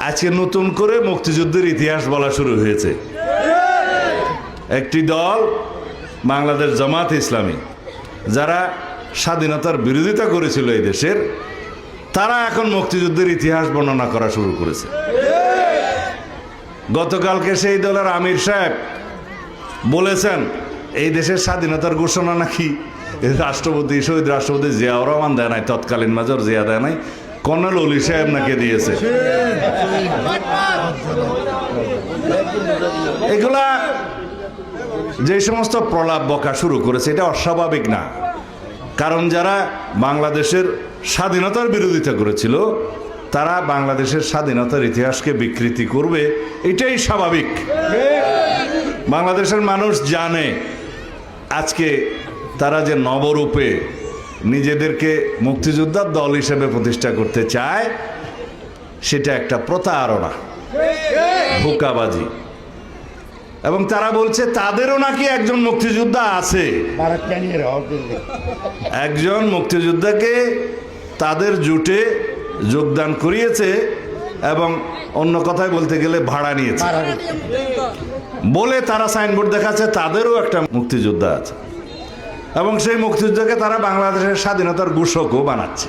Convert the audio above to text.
আজকে নতুন করে মুক্তিযুদ্ধের ইতিহাস বলা শুরু হয়েছে। একটি দল বাংলাদেশ জামাত ইসলামী, যারা স্বাধীনতার বিরোধিতা করেছিল এই দেশের, তারা এখন মুক্তিযুদ্ধের ইতিহাস বর্ণনা করা শুরু করেছে। গতকালকে সেই দলের আমির সাহেব বলেছেন এই দেশের স্বাধীনতার ঘোষণা নাকি রাষ্ট্রপতি, শহীদ রাষ্ট্রপতি জিয়াউর রহমান দেয় নাই, তৎকালীন মেজর জিয়া দেয় নাই, কর্নেল অলি সাহেব নাকি দিয়েছে। এগুলা যে সমস্ত প্রলাপ বকা শুরু করেছে, এটা অস্বাভাবিক না। কারণ যারা বাংলাদেশের স্বাধীনতার বিরোধিতা করেছিল, তারা বাংলাদেশের স্বাধীনতার ইতিহাসকে বিকৃতি করবে, এটাই স্বাভাবিক। বাংলাদেশের মানুষ জানে আজকে তারা যে নবরূপে নিজেদেরকে মুক্তিযোদ্ধার দল হিসেবে প্রতিষ্ঠা করতে চায়, সেটা একটা প্রতারণা, ধোঁকাবাজি। এবং তারা বলছে তাদেরও নাকি একজন মুক্তিযোদ্ধা আছে, একজন মুক্তিযোদ্ধাকে তাদের জোটে যোগদান করিয়েছে এবং অন্য কথায় বলতে গেলে ভাড়া নিয়েছে বলে তারা সাইনবোর্ড দেখাচ্ছে তাদেরও একটা মুক্তিযোদ্ধা আছে, এবং সেই মুক্তিযুদ্ধকে তারা বাংলাদেশের স্বাধীনতার ঘোষকও বানাচ্ছে।